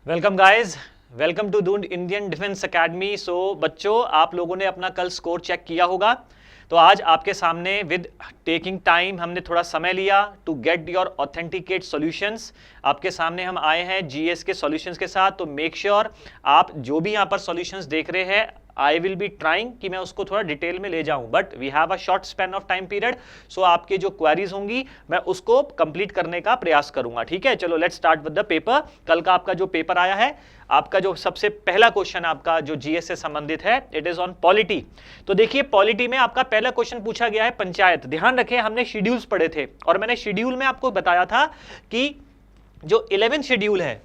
Welcome guys, welcome to the Indian defence academy. So बच्चों, आप लोगों ने अपना कल स्कोर चेक किया होगा। तो आज आपके सामने विद टेकिंग टाइम हमने थोड़ा समय लिया to get your authenticate solutions. आपके सामने हम आए हैं जीएस के सॉल्यूशंस के साथ। तो मेक श्योर आप जो भी यहाँ पर सॉल्यूशंस देख रहे हैं, आई विल बी ट्राइंग कि मैं उसको थोड़ा डिटेल में ले जाऊं, but we have a short span of time period. So आपके जो क्वेरीज होंगी मैं उसको कंप्लीट करने का प्रयास करूंगा। ठीक है, चलो let's start with the paper. कल का आपका जो पेपर आया है, आपका जो सबसे पहला क्वेश्चन आपका जो जीएस से संबंधित है, इट इज ऑन पॉलिटी। तो देखिए, पॉलिटी में आपका पहला क्वेश्चन पूछा गया है पंचायत। ध्यान रखें, हमने शेड्यूल्स पढ़े थे और मैंने शेड्यूल में आपको बताया था कि जो 11th शेड्यूल है,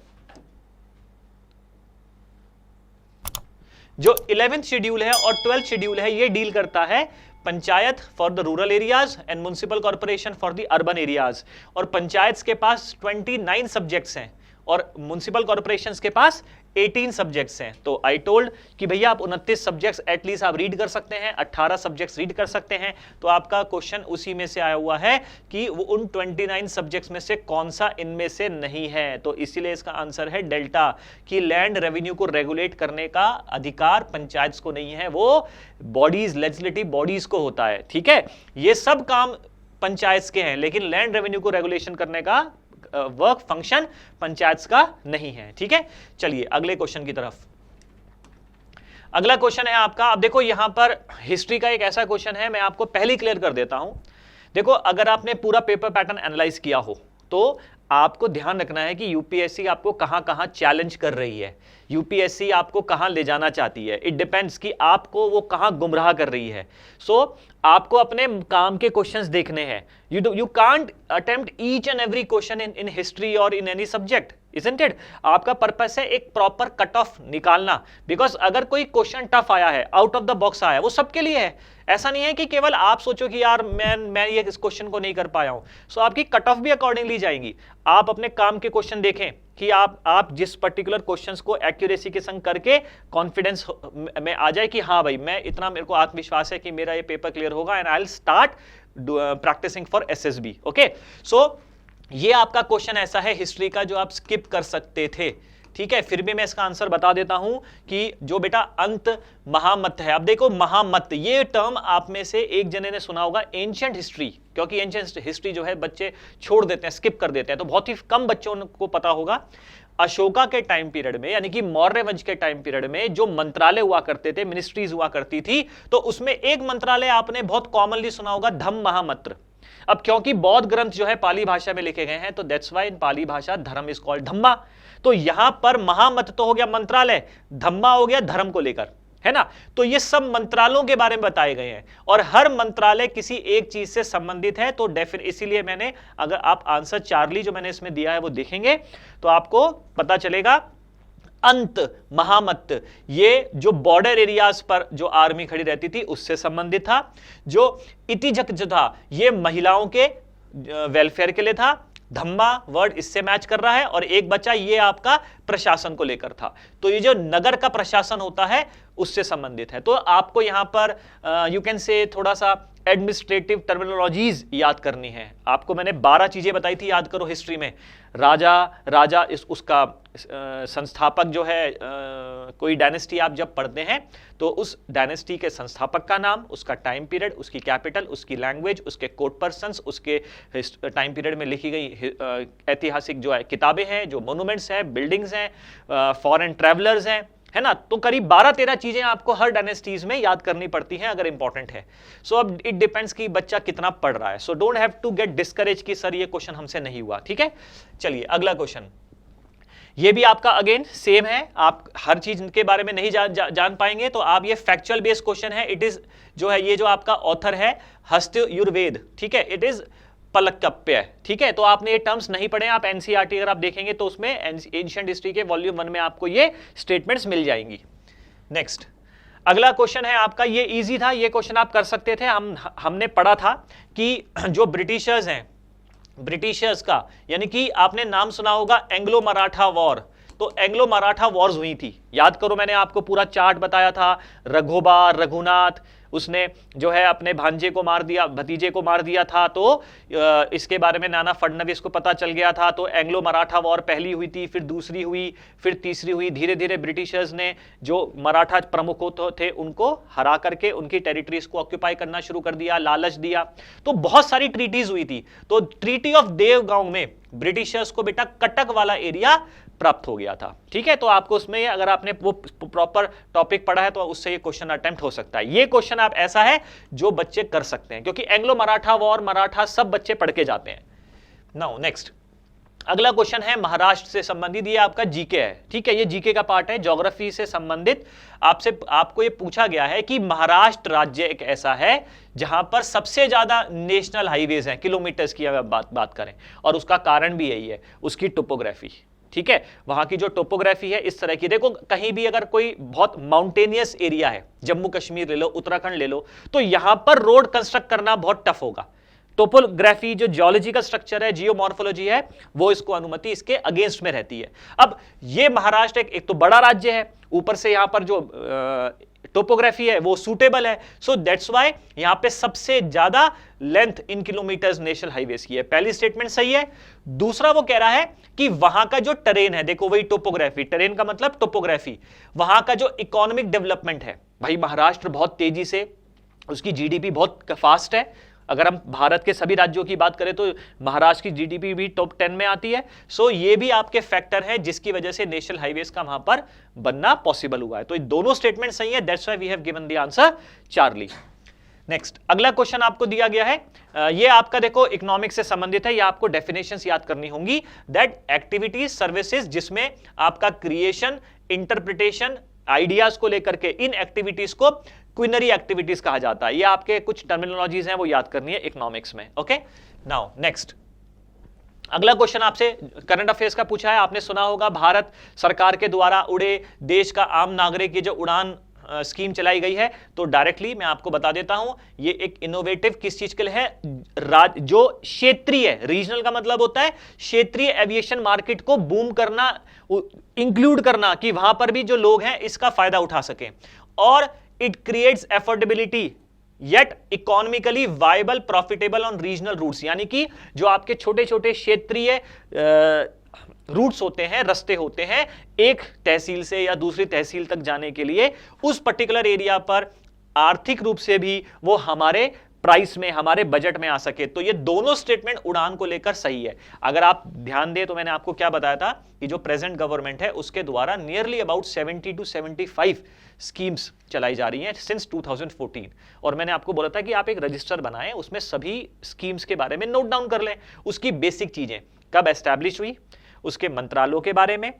जो 11th शेड्यूल है और 12th शेड्यूल है, ये डील करता है panchayat for the rural areas and municipal corporation for the urban areas. और पंचायत के पास 29 सब्जेक्ट्स हैं और म्युनिसिपल कॉर्पोरेशंस के पास 18 सब्जेक्ट्स हैं। तो आई टोल्ड कि भैया आप 29 सब्जेक्ट्स एटलीस्ट आप रीड कर सकते हैं, 18 सब्जेक्ट्स रीड कर सकते हैं। तो आपका क्वेश्चन उसी में से आया हुआ है कि वो उन 29 सब्जेक्ट्स में से कौन सा इनमें से नहीं है। तो इसीलिए इसका आंसर है डेल्टा, कि लैंड रेवेन्यू को रेगुलेट करने का अधिकार पंचायत को नहीं है, वो बॉडीज, लेजिस्लेटिव बॉडीज को होता है। ठीक है, ये सब काम पंचायत के हैं, लेकिन लैंड रेवेन्यू को रेगुलेशन करने का वर्क फंक्शन पंचायत का नहीं है। ठीक है, चलिए अगले क्वेश्चन की तरफ। अगला क्वेश्चन है आपका, अब देखो यहां पर हिस्ट्री का एक ऐसा क्वेश्चन है, मैं आपको पहले ही क्लियर कर देता हूं। देखो, अगर आपने पूरा पेपर पैटर्न एनालाइज किया हो तो आपको ध्यान रखना है कि यूपीएससी आपको कहां कहां चैलेंज कर रही है, यूपीएससी आपको कहां ले जाना चाहती है। इट डिपेंड्स कि आपको वो कहां गुमराह कर रही है। सो आपको अपने काम के क्वेश्चंस देखने हैं। You can't attempt each and every question in history और in any subject, isn't it? आपका पर्पस है एक प्रॉपर कट ऑफ निकालना, बिकॉज अगर कोई क्वेश्चन टफ आया है, आउट ऑफ द बॉक्स आया है, वो सबके लिए है। ऐसा नहीं है कि केवल आप सोचो कि यार मैं ये इस क्वेश्चन को नहीं कर पाया हूं। सो आपकी कट ऑफ भी अकॉर्डिंगली जाएगी। आप अपने काम के क्वेश्चन देखें कि आप जिस पर्टिकुलर क्वेश्चंस को एक्यूरेसी के संग करके कॉन्फिडेंस में आ जाए कि हाँ भाई, मैं इतना, मेरे को आत्मविश्वास है कि मेरा ये पेपर क्लियर होगा and I will start practising for SSB. Okay, so ये आपका क्वेश्चन ऐसा है हिस्ट्री का जो आप स्किप कर सकते थे। ठीक है, फिर भी मैं इसका आंसर बता देता हूं कि जो बेटा अंत महामत है। अब देखो, महामत ये टर्म आप में से एक जने ने सुना होगा एंशिएंट हिस्ट्री, क्योंकि एंशिएंट हिस्ट्री जो है बच्चे छोड़ देते हैं, स्किप कर देते हैं, तो बहुत ही कम बच्चों को पता होगा। अशोका के टाइम पीरियड में, यानी कि मौर्य वंश के टाइम पीरियड में जो मंत्रालय हुआ करते थे, मिनिस्ट्रीज हुआ करती थी, तो उसमें एक मंत्रालय आपने बहुत कॉमनली सुना होगा, धम्म महामत्र। अब क्योंकि बौद्ध ग्रंथ जो है पाली भाषा में लिखे गए हैं, तो दैट्स व्हाई इन पाली भाषा धर्म इज कॉल्ड धम्मा। तो यहां पर महामत तो हो गया मंत्रालय, धम्मा हो गया धर्म को लेकर, है ना। तो ये सब मंत्रालयों के बारे में बताए गए हैं और हर मंत्रालय किसी एक चीज से संबंधित है। तो इसीलिए मैंने, अगर आप आंसर चार्ली जो मैंने इसमें दिया है वो देखेंगे तो आपको पता चलेगा अंत महामत ये जो बॉर्डर एरियाज पर जो आर्मी खड़ी रहती थी उससे संबंधित था। जो इतिजक जो था ये महिलाओं के वेलफेयर के लिए था। धम्मा वर्ड इससे मैच कर रहा है। और एक बचा ये आपका प्रशासन को लेकर था। तो ये जो नगर का प्रशासन होता है उससे संबंधित है। तो आपको यहां पर यू कैन से थोड़ा सा एडमिनिस्ट्रेटिव टर्मिनोलॉजीज याद करनी है। आपको मैंने 12 चीजें बताई थी, याद करो हिस्ट्री में। राजा उसका संस्थापक जो है, कोई डायनेस्टी आप जब पढ़ते हैं तो उस डायनेस्टी के संस्थापक का नाम, उसका टाइम पीरियड, उसकी कैपिटल, उसकी लैंग्वेज, उसके कोर्ट पर्सन्स, उसके टाइम पीरियड में लिखी गई ऐतिहासिक जो है किताबें हैं, जो मोनूमेंट्स हैं, बिल्डिंग्स हैं, फॉरेन ट्रैवलर्स हैं, है ना। तो करीब 12-13 चीजें आपको हर डायनेस्टीज में याद करनी पड़ती हैं अगर इंपॉर्टेंट है। सो अब इट डिपेंड्स कि बच्चा कितना पढ़ रहा है। So don't have to get discourage कि सर ये क्वेश्चन हमसे नहीं हुआ। ठीक है, चलिए अगला क्वेश्चन। ये भी आपका अगेन सेम है, आप हर चीज के बारे में नहीं जान पाएंगे, तो आप ये फैक्चुअल बेस्ड क्वेश्चन है। इट इज जो है, ये जो आपका ऑथर है हस्तयुर्वेद, ठीक है, इट इज पलक्कप्य। ठीक है, तो आपने ये टर्म्स नहीं पढ़े, आप एनसीईआरटी अगर आप देखेंगे तो उसमें एंशिएंट हिस्ट्री के वॉल्यूम 1 में आपको ये स्टेटमेंट्स मिल जाएंगी। नेक्स्ट अगला क्वेश्चन है आपका, ये इजी था, ये क्वेश्चन आप कर सकते थे। हमने पढ़ा था कि जो ब्रिटिशर्स हैं, ब्रिटिशर्स का, यानी कि आपने नाम सुना होगा एंग्लो मराठा वॉर। तो तो एंग्लो मराठा वॉर्स हुई थी। याद करो, मैंने आपको पूरा चार्ट बताया था, रघोबा, रघुनाथ, उसने जो है अपने भांजे को मार दिया, भतीजे को मार दिया था, तो इसके बारे में नाना फडणवीस को पता चल गया था। तो एंग्लो मराठा वॉर पहली हुई थी, फिर दूसरी हुई, फिर तीसरी हुई। धीरे धीरे ब्रिटिशर्स ने जो मराठा प्रमुख थे उनको हरा करके उनकी टेरिटरीज को ऑक्यूपाई करना शुरू कर दिया, लालच दिया। तो बहुत सारी ट्रीटीज हुई थी। तो ट्रीटी ऑफ देवगांव में ब्रिटिशर्स को बेटा कटक वाला एरिया प्राप्त हो गया था। ठीक है, तो आपको उसमें अगर आपने वो प्रॉपर टॉपिक पढ़ा है तो उससे ये क्वेश्चन अटेम्प्ट हो सकता है। ये क्वेश्चन आप ऐसा है जो बच्चे कर सकते हैं, क्योंकि एंग्लो मराठा वॉर, मराठा सब बच्चे पढ़ के जाते हैं। नाउ नेक्स्ट, अगला क्वेश्चन है महाराष्ट्र से संबंधित, ये आपका जीके है। ठीक है, ये जीके का पार्ट है, ज्योग्राफी से संबंधित। आपको ये पूछा गया है कि महाराष्ट्र राज्य एक ऐसा है जहां पर सबसे ज्यादा नेशनल हाईवेज हैं, किलोमीटर्स की अगर बात करें, और उसका कारण भी यही है, उसकी टोपोग्राफी। ठीक है, वहां की जो टोपोग्राफी है इस तरह की, देखो कहीं भी अगर कोई बहुत माउंटेनियस एरिया है, जम्मू कश्मीर ले लो, उत्तराखंड ले लो, तो यहां पर रोड कंस्ट्रक्ट करना बहुत टफ होगा। टोपोग्राफी जो जियोलॉजिकल स्ट्रक्चर है, जियोमॉर्फोलॉजी है, वो इसको अनुमति इसके अगेंस्ट में रहती है। अब ये महाराष्ट्र एक तो बड़ा राज्य है, ऊपर से यहां पर जो टोपोग्राफी है वो सूटेबल है, सो दैट्स व्हाई यहां पे सबसे ज्यादा length in kilometres national highways की है। पहली स्टेटमेंट सही है। दूसरा वो कह रहा है कि वहां का जो टेरेन है, देखो वही टोपोग्राफी, टेरेन का मतलब टोपोग्राफी, वहां का जो इकोनॉमिक डेवलपमेंट है, भाई महाराष्ट्र बहुत तेजी से, उसकी जीडीपी बहुत फास्ट है। अगर हम भारत के सभी राज्यों की बात करें तो महाराष्ट्र की जीडीपी भी टॉप 10 में आती है। सो ये भी आपके फैक्टर है जिसकी वजह से नेशनल हाईवेज का वहां पर बनना पॉसिबल हुआ है। तो ये दोनों स्टेटमेंट सही है, that's why we have given the answer Charlie. Next, अगला क्वेश्चन आपको दिया गया है, ये आपका देखो इकोनॉमिक्स से संबंधित है, ये आपको डेफिनेशंस याद करनी होंगी। दैट एक्टिविटीज सर्विसेज जिसमें आपका क्रिएशन, इंटरप्रिटेशन, आइडियाज को लेकर के, इन एक्टिविटीज को क्विनरी एक्टिविटीज कहा जाता है। ये आपके कुछ टर्मिनोलॉजीज हैं वो याद करनी है इकोनॉमिक्स में। ओके, नाउ नेक्स्ट, अगला क्वेश्चन आपसे करंट अफेयर्स का पूछा है, आपने सुना होगा भारत सरकार के द्वारा उड़े देश का आम नागरिक की जो उड़ान स्कीम चलाई गई है। तो डायरेक्टली मैं आपको बता देता हूं, ये एक इनोवेटिव किस चीज के लिए है, जो क्षेत्रीय, रीजनल का मतलब होता है क्षेत्रीय एविएशन मार्केट को बूम करना, इंक्लूड करना, कि वहां पर भी जो लोग हैं इसका फायदा उठा सकें। और it creates affordability yet economically viable profitable on regional routes, यानी कि जो आपके छोटे छोटे क्षेत्रीय रूट्स होते हैं, रास्ते होते हैं, एक तहसील से या दूसरी तहसील तक जाने के लिए, उस पर्टिकुलर एरिया पर आर्थिक रूप से भी वो हमारे प्राइस में, हमारे बजट में आ सके। तो ये दोनों स्टेटमेंट उड़ान को लेकर सही है। अगर आप ध्यान दें तो मैंने आपको क्या बताया था कि जो प्रेजेंट गवर्नमेंट है उसके द्वारा नियरली अबाउट 70 to 75 स्कीम्स चलाई जा रही हैं सिंस 2014। और मैंने आपको बोला था कि आप एक रजिस्टर बनाएं, उसमें सभी स्कीम्स के बारे में नोट डाउन कर लें, उसकी बेसिक चीजें, कब एस्टैब्लिश हुई, उसके मंत्रालयों के बारे में,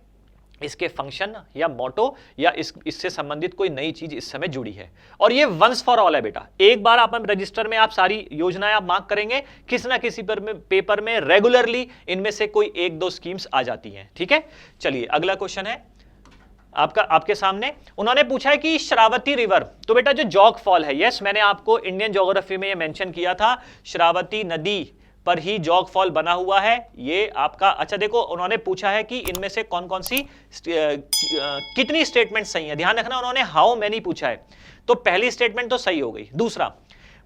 इसके फंक्शन या मोटो, या इससे संबंधित कोई नई चीज इस समय जुड़ी है। और ये वंस फॉर ऑल है बेटा, एक बार आप रजिस्टर में आप सारी योजनाएं आप मार्क करेंगे, किसी ना किसी पेपर में रेगुलरली इनमें से कोई एक दो स्कीम्स आ जाती हैं। ठीक है, चलिए अगला क्वेश्चन है आपके सामने। उन्होंने पूछा है कि श्रावती रिवर, तो बेटा जो जॉग फॉल है, यस मैंने आपको इंडियन ज्योग्राफी में ये मेंशन किया था, श्रावती नदी पर ही जॉग फॉल बना हुआ है ये आपका। अच्छा देखो, उन्होंने पूछा है कि इनमें से कौन कौन सी कितनी स्टेटमेंट सही है, ध्यान रखना उन्होंने हाउ मैनी पूछा है। तो पहली स्टेटमेंट तो सही हो गई। दूसरा,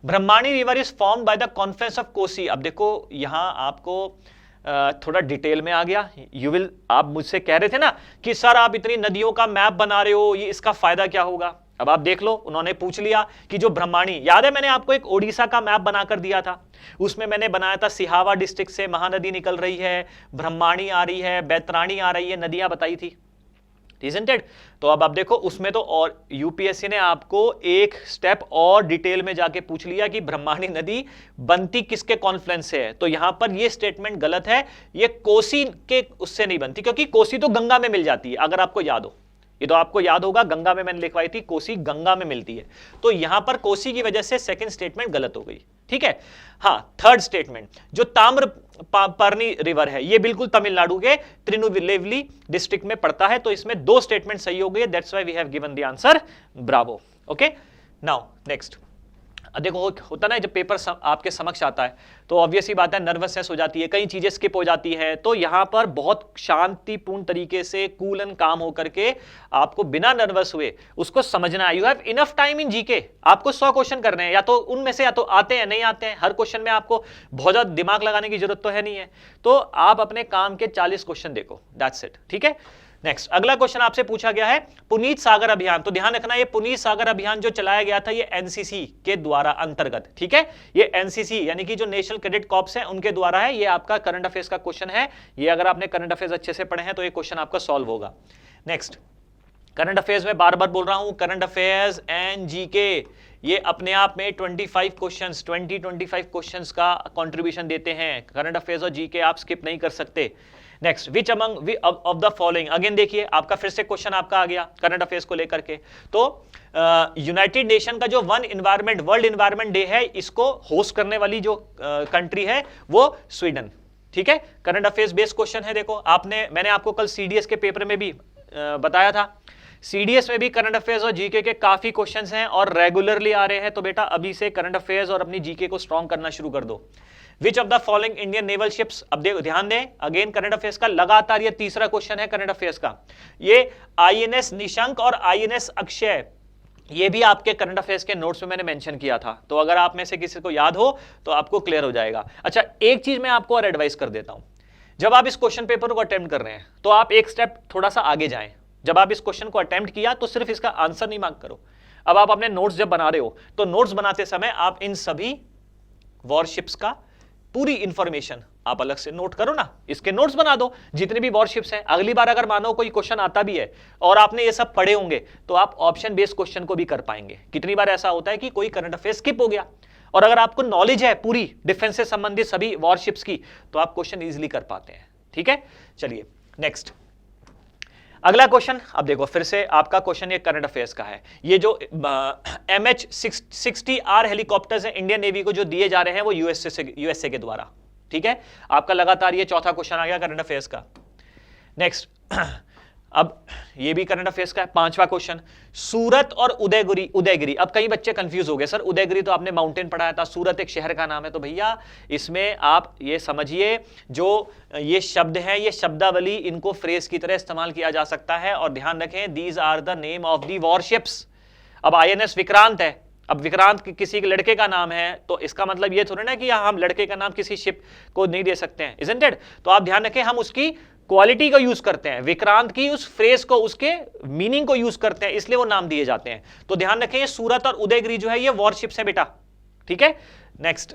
Brahmani river is formed by the Confluence of Kosi. अब देखो यहां आपको थोड़ा डिटेल में आ गया, आप मुझसे कह रहे थे ना कि सर आप इतनी नदियों का मैप बना रहे हो, ये इसका फायदा क्या होगा। अब आप देख लो, उन्होंने पूछ लिया कि जो ब्रह्माणी, याद है मैंने आपको एक ओडिशा का मैप बनाकर दिया था, उसमें मैंने बनाया था सिहावा डिस्ट्रिक्ट से महानदी निकल रही है, ब्रह्माणी आ रही है, बैतराणी आ रही है, नदियां बताई थी, isn't it? तो अब आप देखो उसमें तो और यूपीएससी ने आपको एक स्टेप और डिटेल में जाके पूछ लिया कि ब्रह्माणी नदी बनती किसके कॉन्फ्लुएंस से है। तो यहां पर ये स्टेटमेंट गलत है, ये कोसी के उससे नहीं बनती, क्योंकि कोसी तो गंगा में मिल जाती है, अगर आपको याद हो, ये तो आपको याद होगा, गंगा में मैंने लिखवाई थी, कोसी गंगा में मिलती है। तो यहां पर कोसी की वजह से सेकंड स्टेटमेंट गलत हो गई। ठीक है, हाँ थर्ड स्टेटमेंट, जो ताम्रपर्णी रिवर है ये बिल्कुल तमिलनाडु के तिरुनेलवेली डिस्ट्रिक्ट में पड़ता है। तो इसमें दो स्टेटमेंट सही हो गई, that's why we have given the answer, bravo. Okay, now next, देखो होता ना जब पेपर आपके समक्ष आता है तो ऑब्वियसली बात है नर्वसनेस हो जाती है, कई चीजें स्किप हो जाती है, तो यहां पर बहुत शांतिपूर्ण तरीके से कूल एंड काम होकर के आपको बिना नर्वस हुए उसको समझना है। You have enough time in GK, आपको 100 क्वेश्चन करने हैं, या तो उनमें से या तो आते हैं नहीं आते हैं, हर क्वेश्चन में आपको बहुत ज्यादा दिमाग लगाने की जरूरत तो है नहीं है, तो आप अपने काम के 40 क्वेश्चन देखो, दैट्स इट। ठीक है, नेक्स्ट अगला क्वेश्चन आपसे पूछा गया है पुनीत सागर अभियान। तो ध्यान रखना ये पुनीत सागर अभियान जो चलाया गया था ये एनसीसी के द्वारा अंतर्गत, ठीक है, ये एनसीसी यानी कि जो नेशनल कैडेट कॉर्प्स हैं उनके द्वारा है। ये आपका करंट अफेयर्स का क्वेश्चन है, ये अगर आपने करंट अफेयर्स अच्छे से पढ़े हैं तो ये क्वेश्चन आपका सॉल्व होगा। नेक्स्ट करंट अफेयर्स में बार बार बोल रहा हूं, करंट अफेयर्स एंड जीके ये अपने आप में 25 क्वेश्चंस 25 क्वेश्चंस का कंट्रीब्यूशन देते हैं। करंट अफेयर्स और जीके आप स्किप नहीं कर सकते। Next which among of the following, again देखिए आपका फिर से क्वेश्चन आपका आ गया करंट अफेयर्स को लेकर के। तो यूनाइटेड नेशन का जो वर्ल्ड इन्वायरमेंट डे है, इसको होस्ट करने वाली जो कंट्री है वो स्वीडन। ठीक है, करंट अफेयर्स बेस्ड क्वेश्चन है। देखो मैंने आपको कल सीडीएस के पेपर में भी बताया था, सीडीएस में भी करंट अफेयर्स और जीके के काफी क्वेश्चंस हैं और रेगुलरली आ रहे हैं, तो बेटा अभी से करंट अफेयर्स और अपनी जीके को स्ट्रॉन्ग करना शुरू कर दो। Which of the following Indian naval ships, अब देखो ध्यान दें, अगेन करंट अफेयर्स का लगातार ये तीसरा क्वेश्चन है करंट अफेयर्स का। ये आईएनएस निशंक और आईएनएस अक्षय, ये भी आपके करंट अफेयर्स के नोट्स में मैंने मेंशन किया था, तो अगर आप में से किसी को याद हो तो आपको क्लियर हो जाएगा। अच्छा, एक चीज मैं आपको और एडवाइस कर देता हूं, जब आप इस क्वेश्चन पेपर को अटेम्प्ट कर रहे हैं तो आप एक स्टेप थोड़ा सा आगे जाएं। जब आप इस क्वेश्चन को अटेम्प्ट किया तो सिर्फ इसका आंसर नहीं मार्क करो, अब आप अपने नोट्स जब बना रहे हो तो नोट्स बनाते समय आप इन सभी वॉरशिप्स का पूरी इंफॉर्मेशन आप अलग से नोट करो ना, इसके नोट्स बना दो जितने भी वॉरशिप्स हैं। अगली बार अगर मानो कोई क्वेश्चन आता भी है और आपने ये सब पढ़े होंगे तो आप ऑप्शन बेस्ड क्वेश्चन को भी कर पाएंगे। कितनी बार ऐसा होता है कि कोई करंट अफेयर स्किप हो गया और अगर आपको नॉलेज है पूरी डिफेंस से संबंधित सभी वॉरशिप्स की तो आप क्वेश्चन इजीली कर पाते हैं। ठीक है, चलिए नेक्स्ट अगला क्वेश्चन। अब देखो फिर से आपका क्वेश्चन ये करंट अफेयर्स का है। ये जो MH-60R हेलीकॉप्टर्स हैं इंडियन नेवी को जो दिए जा रहे हैं वो यूएसए के द्वारा। ठीक है, आपका लगातार ये चौथा क्वेश्चन आ गया करंट अफेयर्स का। नेक्स्ट अब ये भी करंट अफेयर्स का है, पांचवा क्वेश्चन, सूरत और उदयगिरी। अब कई बच्चे कंफ्यूज हो गए, सर उदयगिरी तो आपने माउंटेन पढ़ाया था, सूरत एक शहर का नाम है। तो भैया इसमें आप ये समझिए जो ये शब्द है ये शब्दावली इनको फ्रेज की तरह इस्तेमाल किया जा सकता है। और ध्यान रखें these are the name of the warships. अब आईएनएस विक्रांत है, अब विक्रांत किसी लड़के का नाम है तो इसका मतलब ये थोड़ा ना कि हम लड़के का नाम किसी शिप को नहीं दे सकते हैं, इजंट इट? तो आप ध्यान रखें हम उसकी क्वालिटी को यूज करते हैं, विक्रांत की उस फ्रेज को उसके मीनिंग को यूज करते हैं, इसलिए वो नाम दिए जाते हैं। तो ध्यान रखें ये सूरत और उदयगिरी जो है ये वॉरशिप्स है बेटा। ठीक है, नेक्स्ट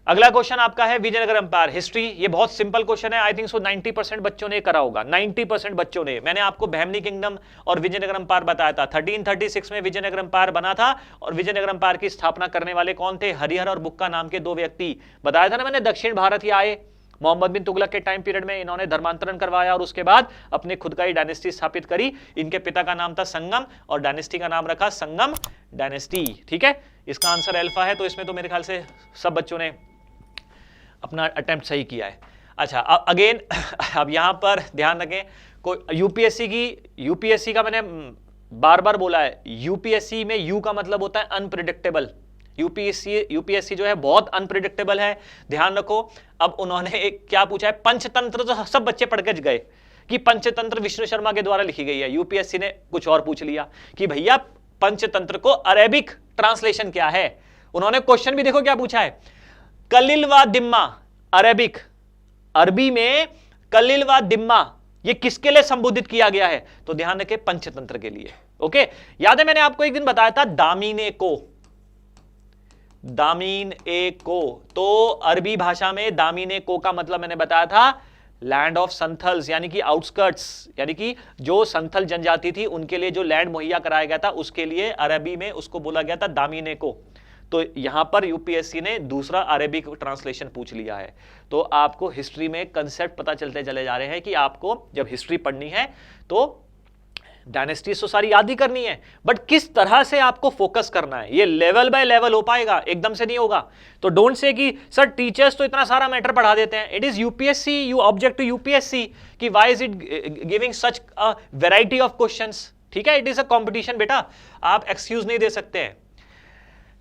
अगला क्वेश्चन आपका है विजयनगर एम्पायर हिस्ट्री। ये बहुत सिंपल क्वेश्चन है, आई थिंक सो 90% बच्चों ने करा होगा, 90% बच्चों ने। मैंने आपको बहमनी किंगडम और विजयनगर एम्पायर बताया था। 1336 में विजयनगर एम्पायर बना था और विजयनगर एम्पायर की स्थापना करने वाले कौन थे? हरिहर और बुक्का नाम के दो व्यक्ति। बताया था ना मैंने, दक्षिण भारत ही आए, मोहम्मद बिन तुगलक के टाइम पीरियड में इन्होंने धर्मांतरण करवाया और उसके बाद अपने खुद का ही डायनेस्टी स्थापित करी। इनके पिता का नाम था संगम और डायनेस्टी का नाम रखा संगम डायनेस्टी। ठीक है, इसका आंसर अल्फा है, तो इसमें तो मेरे ख्याल से सब बच्चों ने अपना अटेम्प्ट सही किया है। अच्छा अगेन अब यहां पर ध्यान रखें, कोई यूपीएससी का मैंने बार बार बोला है, यूपीएससी में यू का मतलब होता है अनप्रिडिक्टेबल। यूपीएससी जो है बहुत अनप्रिडिक्टेबल है, ध्यान रखो। अब उन्होंने एक क्या पूछा है, पंचतंत्र, तो सब बच्चे पढ़ के गए कि पंचतंत्र विष्णु शर्मा के द्वारा लिखी गई है। यूपीएससी ने कुछ और पूछ लिया कि भैया पंचतंत्र को अरेबिक ट्रांसलेशन क्या है। उन्होंने क्वेश्चन भी देखो क्या पूछा है, कलिल व दिम्मा, अरेबिक अरबी में कलिल व दिम्मा ये किसके लिए संबोधित किया गया है? तो ध्यान रखें पंचतंत्र के लिए। ओके, याद है मैंने आपको एक दिन बताया था दामीने को, दामीन ए को, तो अरबी भाषा में दामीने को का मतलब मैंने बताया था लैंड ऑफ संथल्स, यानी कि आउटस्कर्ट्स, यानी कि जो संथल जनजाति थी उनके लिए जो लैंड मुहैया कराया गया था उसके लिए अरबी में उसको बोला गया था दामीने को। तो यहां पर यूपीएससी ने दूसरा अरेबिक ट्रांसलेशन पूछ लिया है। तो आपको हिस्ट्री में कंसेप्ट पता चलते चले जा रहे हैं कि आपको जब हिस्ट्री पढ़नी है तो डायनेस्टीज तो सारी याद ही करनी है, बट किस तरह से आपको फोकस करना है, ये लेवल बाय लेवल हो पाएगा, एकदम से नहीं होगा। तो डोंट से कि सर टीचर्स तो इतना सारा मैटर पढ़ा देते हैं। It is UPSC, you object to UPSC कि why is it giving such a variety of questions. ठीक है, इट इज अ कंपटीशन बेटा, आप एक्सक्यूज नहीं दे सकते हैं।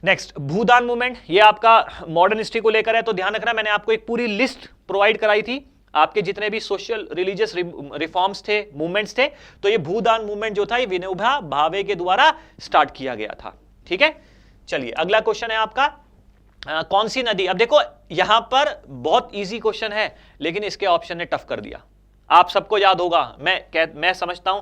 नेक्स्ट, भूदान मूवमेंट, ये आपका मॉडर्न हिस्ट्री को लेकर है, तो ध्यान रखना मैंने आपको एक पूरी लिस्ट प्रोवाइड कराई थी आपके जितने भी सोशल रिलीजियस रिफॉर्म्स थे, मूवमेंट्स थे, तो ये भूदान मूवमेंट जो था ये विनोबा भावे के द्वारा स्टार्ट किया गया था। ठीक है, चलिए अगला क्वेश्चन है आपका, कौन सी नदी, अब देखो यहां पर बहुत इजी क्वेश्चन है लेकिन इसके ऑप्शन ने टफ कर दिया। आप सबको याद होगा, मैं समझता हूं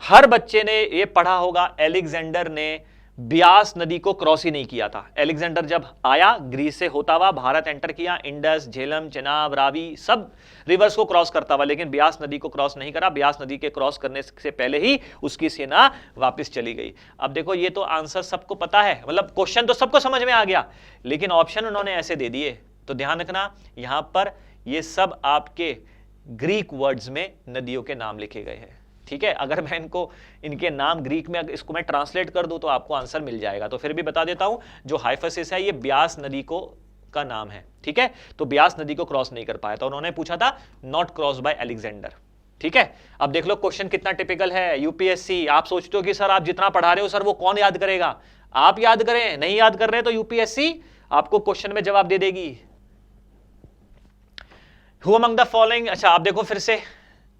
हर बच्चे ने ये पढ़ा होगा, अलेक्जेंडर ने ब्यास नदी को क्रॉस ही नहीं किया था। अलेक्जेंडर जब आया ग्रीस से होता हुआ भारत एंटर किया, इंडस, झेलम, चेनाब, रावी सब रिवर्स को क्रॉस करता हुआ, लेकिन ब्यास नदी को क्रॉस नहीं करा। ब्यास नदी के क्रॉस करने से पहले ही उसकी सेना वापस चली गई। अब देखो ये तो आंसर सबको पता है, मतलब क्वेश्चन तो सबको समझ में आ गया, लेकिन ऑप्शन उन्होंने ऐसे दे दिए। तो ध्यान रखना यहां पर ये सब आपके ग्रीक वर्ड्स में नदियों के नाम लिखे गए हैं। ठीक है, अगर मैं इनके नाम ग्रीक में इसको मैं ट्रांसलेट कर दूं तो आपको आंसर मिल जाएगा। तो फिर भी बता देता हूं, जो हाइफसिस है ये ब्यास नदी का नाम है। ठीक है, तो ब्यास नदी को क्रॉस नहीं कर पाया था, उन्होंने पूछा था नॉट क्रॉस बाय अलेक्जेंडर। ठीक है, अब देख लो क्वेश्चन कितना टिपिकल है। यूपीएससी, आप सोचते हो कि सर आप जितना पढ़ा रहे हो सर वो कौन याद करेगा, आप याद करें, नहीं याद कर रहे तो यूपीएससी आपको क्वेश्चन में जवाब दे देगी। हु अमंग द फॉलोइंग, अच्छा आप देखो फिर से,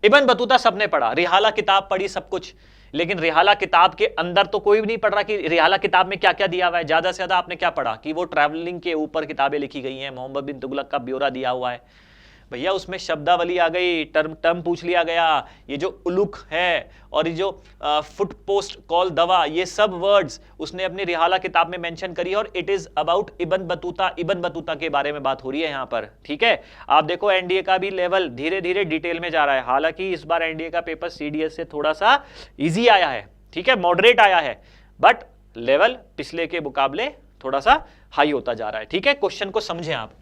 इब्न बतूता सबने पढ़ा, रिहाला किताब पढ़ी सब कुछ, लेकिन रिहाला किताब के अंदर तो कोई भी नहीं पढ़ रहा कि रिहाला किताब में क्या क्या दिया हुआ है। ज्यादा से ज्यादा आपने क्या पढ़ा कि वो ट्रैवलिंग के ऊपर किताबें लिखी गई हैं, मोहम्मद बिन तुगलक का ब्यौरा दिया हुआ है। भैया उसमें शब्दावली आ गई, टर्म पूछ लिया गया, ये जो उलुक है और ये जो फुट पोस्ट कॉल दवा, ये सब वर्ड्स उसने अपनी रिहाला किताब में मेंशन करी, और it is about Ibn Battuta के बारे में बात हो रही है यहाँ पर। ठीक है, आप देखो एनडीए का भी लेवल धीरे धीरे डिटेल में जा रहा है। हालांकि इस बार एनडीए का पेपर सीडीएस से थोड़ा सा इजी आया है, ठीक है, मॉडरेट आया है, बट लेवल पिछले के मुकाबले थोड़ा सा हाई होता जा रहा है। ठीक है, क्वेश्चन को समझें आप।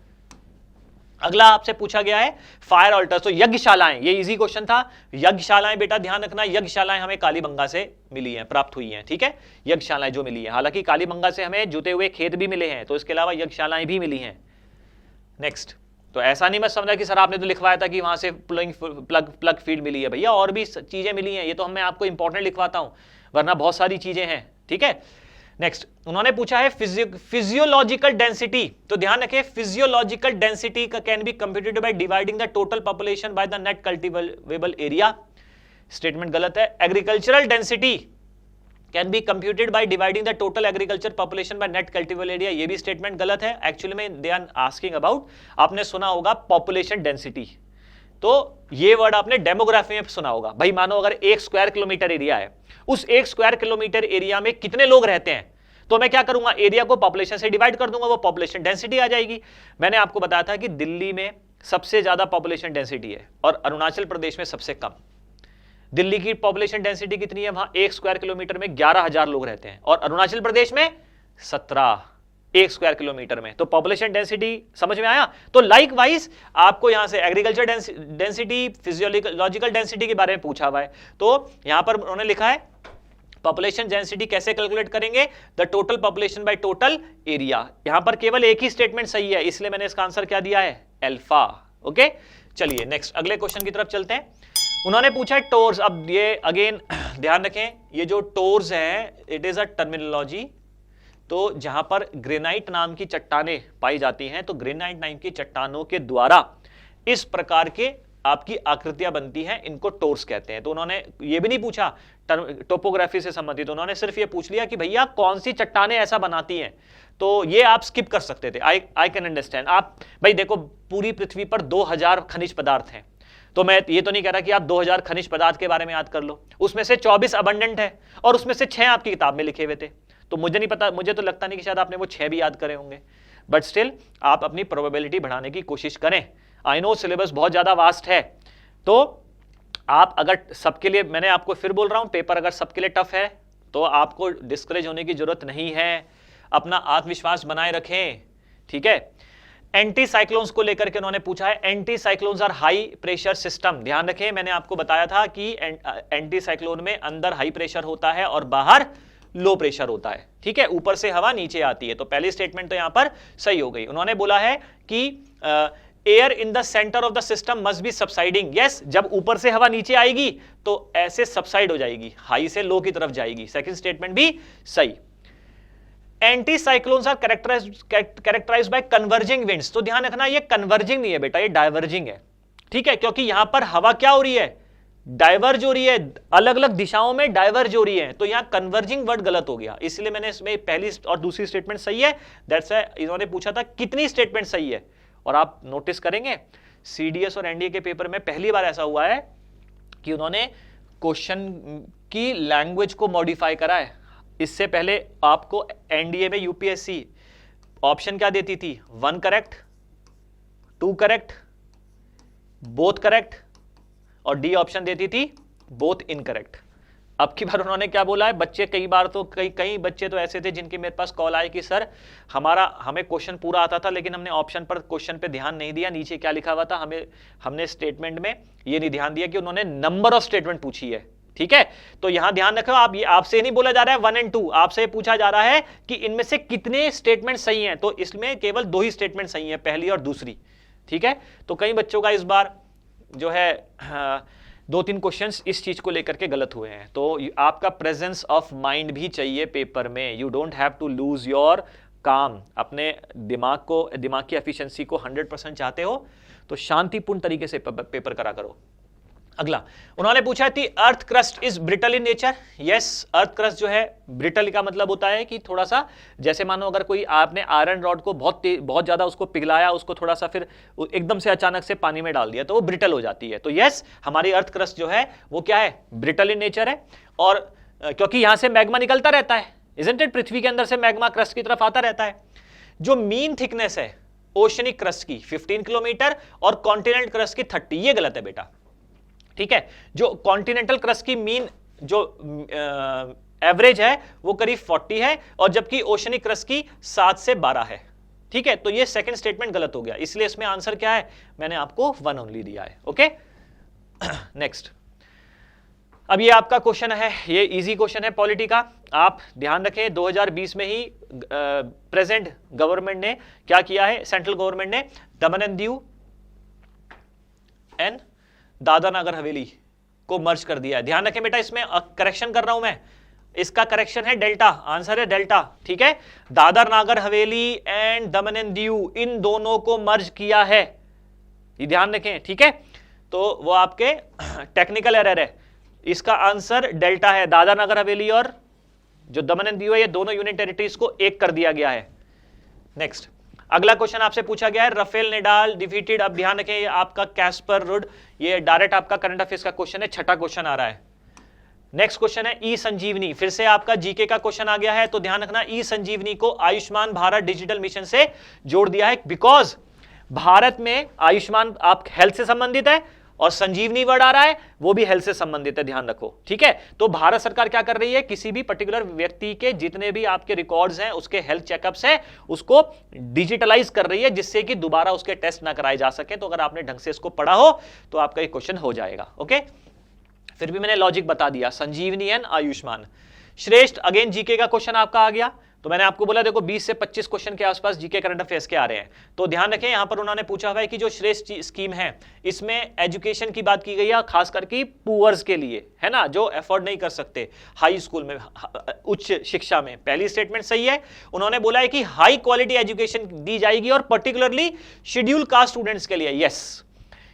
अगला आपसे पूछा गया है फायर ऑल्टर्स, तो यज्ञशालाएं, ये इजी क्वेश्चन था। यज्ञशालाएं बेटा ध्यान रखना, यज्ञशालाएं हमें कालीबंगा से मिली हैं, प्राप्त हुई हैं। ठीक है, यज्ञशालाएं जो मिली हैं, हालांकि कालीबंगा से हमें जुते हुए खेत भी मिले हैं, तो इसके अलावा यज्ञशालाएं भी मिली हैं। नेक्स्ट, तो ऐसा नहीं मत समझा कि सर आपने तो लिखवाया था कि वहां से प्लग फील्ड मिली है, भैया और भी चीजें मिली हैं, ये तो मैं आपको इंपॉर्टेंट लिखवाता हूं, वरना बहुत सारी चीजें हैं। ठीक है, नेक्स्ट उन्होंने पूछा है फिजियोलॉजिकल डेंसिटी, तो ध्यान रखें फिजियोलॉजिकल डेंसिटी का can be computed by dividing the total population by the net cultivable area. Statement गलत है। Agricultural density can be computed by dividing the total agriculture population by net cultivable area, ये भी statement गलत है। Actually में they are asking about, आपने सुना होगा पॉपुलेशन डेंसिटी, तो ये वर्ड आपने डेमोग्राफी में सुना होगा। भाई मानो अगर 1 स्क्वायर किलोमीटर एरिया है, उस 1 स्क्वायर किलोमीटर एरिया में कितने लोग रहते हैं, तो मैं क्या करूंगा, एरिया को पॉपुलेशन से डिवाइड कर दूंगा, वो पॉपुलेशन डेंसिटी आ जाएगी। मैंने आपको बताया था कि दिल्ली में सबसे ज्यादा पॉपुलेशन डेंसिटी है और अरुणाचल प्रदेश में सबसे कम। दिल्ली की पॉपुलेशन डेंसिटी कितनी है, वहां 1 स्क्वायर किलोमीटर में 11,000 लोग रहते हैं, और अरुणाचल प्रदेश में 17 1 स्क्वायर किलोमीटर में। तो पॉपुलेशन डेंसिटी समझ में आया। तो लाइक वाइज आपको यहां से एग्रीकल्चर डेंसिटी, फिजियोलॉजिकल डेंसिटी के बारे में पूछा हुआ है, तो यहां पर उन्होंने लिखा है पॉपुलेशन डेंसिटी कैसे कैलकुलेट करेंगे, the total population by total area. यहां पर केवल एक ही स्टेटमेंट सही है, इसलिए मैंने इसका आंसर क्या दिया है, अल्फा। ओके, चलिए नेक्स्ट अगले क्वेश्चन की तरफ चलते हैं। उन्होंने पूछा है टोर्स, अब ये अगेन ध्यान रखें, ये जो टोर्स है इट इज अ टर्मिनोलॉजी। तो जहां पर ग्रेनाइट नाम की चट्टानें पाई जाती हैं, तो ग्रेनाइट नाम की चट्टानों के द्वारा इस प्रकार के आपकी आकृतियां बनती हैं, इनको टोर्स कहते हैं। तो उन्होंने ये भी नहीं पूछा टोपोग्राफी से संबंधित, उन्होंने सिर्फ ये पूछ लिया कि भैया कौन सी चट्टानें ऐसा बनाती हैं। तो ये आप स्किप कर सकते थे, आई कैन अंडरस्टैंड। आप भाई देखो पूरी पृथ्वी पर 2000 खनिज पदार्थ हैं, तो मैं ये तो नहीं कह रहा कि आप 2000 खनिज पदार्थ के बारे में याद कर लो, उसमें से 24 अबंडेंट है और उसमें से 6 आपकी किताब में लिखे हुए थे। तो मुझे नहीं पता, मुझे तो लगता नहीं कि शायद आपने वो 6 भी याद करे होंगे, बट स्टिल आप अपनी प्रोबेबिलिटी बढ़ाने की कोशिश करें। आई नो सिलेबस बहुत ज्यादा वास्ट है, तो आप अगर सबके लिए, मैंने आपको फिर बोल रहा हूं, पेपर अगर सबके लिए टफ है तो आपको डिस्करेज होने की जरूरत नहीं है, अपना आत्मविश्वास बनाए रखें। ठीक है, एंटी साइक्लोन्स को लेकर के उन्होंने पूछा है, anticyclones are high pressure system. ध्यान रखें, मैंने आपको बताया था कि एंटी साइक्लोन में अंदर हाई प्रेशर होता है और बाहर लो प्रेशर होता है। ठीक है, ऊपर से हवा नीचे आती है। तो पहली स्टेटमेंट तो यहां पर सही हो गई। उन्होंने बोला है कि air in the centre of the system must be subsiding. Yes, जब ऊपर से हवा नीचे आएगी तो ऐसे सबसाइड हो जाएगी, हाई से लो की तरफ जाएगी। सेकंड स्टेटमेंट भी सही। Anticyclones are characterised by converging winds. तो ध्यान रखना ये कन्वर्जिंग नहीं है बेटा, ये डाइवर्जिंग है, ठीक है, क्योंकि यहां पर हवा क्या हो रही है, डाइवर्ज हो रही है, अलग अलग दिशाओं में डाइवर्ज हो रही है। तो यहां कन्वर्जिंग वर्ड गलत हो गया, इसलिए मैंने इसमें पहली और दूसरी स्टेटमेंट सही है। दैट्स व्हाई इन्होंने पूछा था कितनी स्टेटमेंट सही है, और आप नोटिस करेंगे सीडीएस और एनडीए के पेपर में पहली बार ऐसा हुआ है कि उन्होंने क्वेश्चन की लैंग्वेज को मॉडिफाई करा है। इससे पहले आपको एनडीए में यूपीएससी ऑप्शन क्या देती थी, 1 करेक्ट, 2 करेक्ट, बोथ करेक्ट, और डी ऑप्शन देती थी बोथ इनकरेक्ट। अब की बार उन्होंने क्या बोला है, बच्चे कई बार तो कई बच्चे तो ऐसे थे जिनके मेरे पास कॉल आए कि सर हमें क्वेश्चन पूरा आता था लेकिन हमने ऑप्शन पर क्वेश्चन पे ध्यान नहीं दिया, नीचे क्या लिखा हुआ था हमने स्टेटमेंट में ये नहीं ध्यान दिया कि उन्होंने नंबर ऑफ स्टेटमेंट पूछी है, ठीक है। तो यहां ध्यान रखो, आप ये आपसे नहीं बोला जा रहा है 1 और 2, आपसे पूछा जा रहा है कि इनमें से कितने स्टेटमेंट सही हैं। तो इसमें केवल 2 ही स्टेटमेंट सही है, पहली और दूसरी, ठीक है। तो कई बच्चों का इस बार जो है 2-3 क्वेश्चंस इस चीज को लेकर के गलत हुए हैं। तो आपका प्रेजेंस ऑफ माइंड भी चाहिए पेपर में, you don't have to lose your काम। अपने दिमाग की एफिशिएंसी को 100% चाहते हो तो शांतिपूर्ण तरीके से पेपर करा करो। अगला उन्होंने पूछा थी earth crust is brittle in nature. Yes, earth crust जो है ब्रिटल का मतलब होता है कि थोड़ा सा, जैसे मानो अगर कोई आपने आयरन रॉड को बहुत ज्यादा उसको पिघलाया, उसको थोड़ा सा फिर एकदम से अचानक से पानी में डाल दिया तो वो ब्रिटल हो जाती है। तो यस, हमारी अर्थ क्रस्ट जो है वो क्या है, ब्रिटल इन नेचर है। और क्योंकि यहां से मैग्मा निकलता रहता है, इजंट इट, पृथ्वी के अंदर से मैग्मा क्रस्ट की तरफ आता रहता है। जो मीन थिकनेस है ओशनिक क्रस्ट की 15 किलोमीटर और कॉन्टिनेंटल क्रस्ट की 30, ये गलत है बेटा, ठीक है। जो कॉन्टिनेंटल क्रस्ट की मीन जो एवरेज है वो करीब 40 है, और जबकि ओशनिक क्रस्ट की 7 से 12 है, ठीक है। तो ये सेकंड स्टेटमेंट गलत हो गया, इसलिए इसमें आंसर क्या है, मैंने आपको 1 ओनली दिया है, ओके। नेक्स्ट, अब ये आपका क्वेश्चन है, ये इजी क्वेश्चन है पॉलिटी का। आप ध्यान रखें 2020 में ही प्रेजेंट गवर्नमेंट ने क्या किया है, सेंट्रल गवर्नमेंट ने दमन एंड दीव एंड दादरा नगर हवेली को मर्ज कर दिया है। ध्यान रखें बेटा, इसमें करेक्शन कर रहा हूं मैं, इसका करेक्शन है डेल्टा, आंसर है डेल्टा, ठीक है। Dadra Nagar Haveli and Daman and Diu, इन दोनों को मर्ज किया है, ये ध्यान रखें, ठीक है। तो वो आपके टेक्निकल एरर है, इसका आंसर डेल्टा है। दादरा नगर हवेली और जो दमन एंड दीव है, ये दोनों यूनियन टेरिटरीज को एक कर दिया गया है। नेक्स्ट, अगला क्वेश्चन आपसे पूछा गया है, राफेल नडाल डिफीटेड। अब ध्यान रखें, ये आपका कैस्पर रुड, ये डायरेक्ट आपका करंट अफेयर्स का क्वेश्चन है, छठा क्वेश्चन आ रहा है। नेक्स्ट क्वेश्चन है ई संजीवनी, फिर से आपका जीके का क्वेश्चन आ गया है। तो ध्यान रखना, ई संजीवनी को आयुष्मान भारत डिजिटल मिशन से जोड़ दिया है, बिकॉज भारत में आयुष्मान आप हेल्थ से संबंधित है और संजीवनी वर्ड आ रहा है वो भी हेल्थ से संबंधित है, ध्यान रखो, ठीक है। तो भारत सरकार क्या कर रही है, किसी भी पर्टिकुलर व्यक्ति के जितने भी आपके रिकॉर्ड्स हैं, उसके हेल्थ चेकअप्स हैं, उसको डिजिटलाइज कर रही है, जिससे कि दोबारा उसके टेस्ट ना कराए जा सके। तो अगर आपने ढंग से इसको पढ़ा हो तो आपका ये क्वेश्चन हो जाएगा, ओके। फिर भी मैंने लॉजिक बता दिया, संजीवनी एंड आयुष्मान। श्रेष्ठ, अगेन जीके का क्वेश्चन आपका आ गया। तो मैंने आपको बोला देखो 20 से 25 क्वेश्चन के आसपास जीके करंट अफेयर्स के आ रहे हैं। तो ध्यान रखें, यहां पर उन्होंने पूछा हुआ है कि जो श्रेष्ठ स्कीम है इसमें एजुकेशन की बात की गई है, खास करके पुअर्स के लिए, है ना, जो अफोर्ड नहीं कर सकते हाई स्कूल में, उच्च शिक्षा में। पहली स्टेटमेंट सही है, उन्होंने बोला है कि हाई क्वालिटी एजुकेशन दी जाएगी और पर्टिकुलरली शेड्यूल कास्ट स्टूडेंट्स के लिए। यस,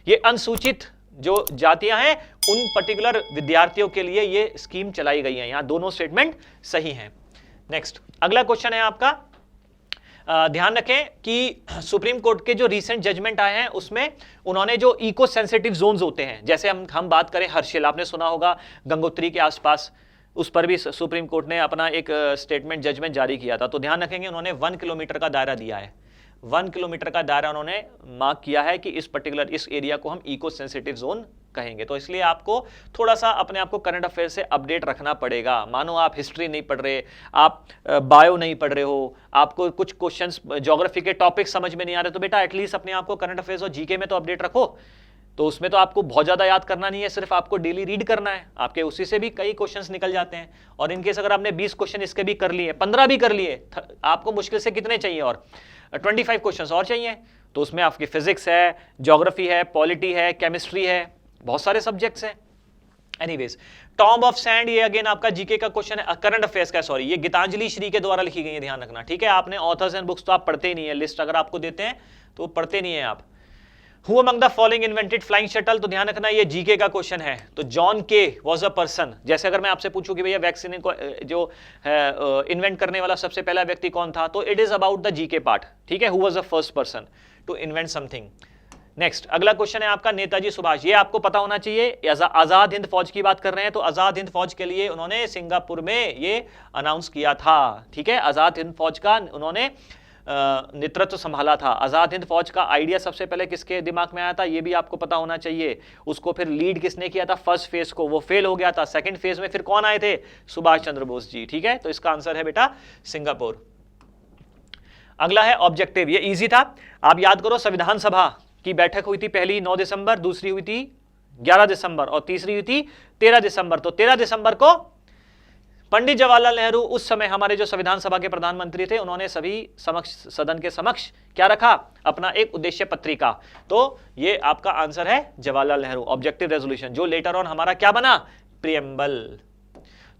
ये अनुसूचित जो जातियां हैं उन पर्टिकुलर विद्यार्थियों के लिए ये स्कीम चलाई गई है। यहां दोनों स्टेटमेंट सही हैं। नेक्स्ट, अगला क्वेश्चन है आपका, ध्यान रखें कि सुप्रीम कोर्ट के जो रीसेंट जजमेंट आए हैं उसमें उन्होंने जो इको सेंसिटिव जोन्स होते हैं, जैसे हम बात करें हर्षिल, आपने सुना होगा गंगोत्री के आसपास, उस पर भी सुप्रीम कोर्ट ने अपना एक स्टेटमेंट जजमेंट जारी किया था। तो ध्यान रखेंगे, उन्होंने 1 किलोमीटर का दायरा दिया है, 1 किलोमीटर का दायरा उन्होंने मार्क किया है कि इस एरिया को हम इको सेंसिटिव जोन कहेंगे। तो इसलिए आपको थोड़ा सा अपने आप को करंट अफेयर से अपडेट रखना पड़ेगा। मानो आप हिस्ट्री नहीं पढ़ रहे, आप बायो नहीं पढ़ रहे हो, आपको कुछ क्वेश्चंस ज्योग्राफी के टॉपिक समझ में नहीं आ रहे, तो बेटा एटलीस्ट अपने आप को करंट अफेयर्स और जीके में तो अपडेट रखो। तो उसमें तो आपको बहुत ज्यादा याद करना नहीं है, सिर्फ आपको डेली रीड करना है, आपके उसी से भी कई क्वेश्चंस निकल जाते हैं। और इनकेस अगर आपने 20 क्वेश्चन इसके भी कर लिए, 15 भी कर लिए, आपको मुश्किल से कितने चाहिए, और 25 क्वेश्चन और चाहिए। तो उसमें आपकी फिजिक्स है, ज्योग्राफी है, पॉलिटी है, केमिस्ट्री है, बहुत सारे सब्जेक्ट्स हैं। एनीवेज, टॉम्ब ऑफ सैंड, ये अगेन आपका जीके का क्वेश्चन है, करंट अफेयर्स का, सॉरी, ये गीतांजलि श्री के द्वारा लिखी गई है, ध्यान रखना, ठीक है। आपने ऑथर्स एंड बुक्स तो आप पढ़ते ही नहीं है, लिस्ट अगर आपको देते हैं तो पढ़ते नहीं है आप। Who among the following invented flying shuttle, तो ध्यान रखना ये जीके का क्वेश्चन है। तो जॉन के वॉज अ पर्सन, जैसे अगर मैं आपसे पूछूं कि भैया वैक्सीन को जो इन्वेंट करने वाला सबसे पहला व्यक्ति कौन था, तो it is about the GK part, ठीक है। Who was the first person to invent something. Next अगला क्वेश्चन है आपका नेताजी सुभाष, ये आपको पता होना चाहिए। आजाद हिंद फौज की बात कर रहे हैं, तो आजाद हिंद फौज के लिए उन्होंने सिंगापुर में ये अनाउंस किया था, ठीक है। आजाद हिंद फौज का उन्होंने नेतृत्व संभाला था। आजाद हिंद फौज का आइडिया सबसे पहले किसके दिमाग में आया था, ये भी आपको पता होना चाहिए। उसको फिर लीड किसने किया था, फर्स्ट फेज को, वो फेल हो गया था। सेकंड फेज में फिर कौन आए थे, सुभाष चंद्र बोस जी, ठीक है। तो इसका आंसर है बेटा सिंगापुर। अगला है ऑब्जेक्टिव, ये इजी था, आप याद करो। संविधान सभा की बैठक हुई थी पहली 9 दिसंबर, दूसरी हुई थी 11 दिसंबर और तीसरी हुई थी 13 दिसंबर। तो 13 दिसंबर को पंडित जवाहरलाल नेहरू, उस समय हमारे जो संविधान सभा के प्रधानमंत्री थे, उन्होंने सभी सदन के समक्ष क्या रखा, अपना एक उद्देश्य पत्रिका। तो ये आपका आंसर है जवाहरलाल नेहरू, ऑब्जेक्टिव रेजोल्यूशन, जो लेटर ऑन हमारा क्या बना, प्रियम्बल।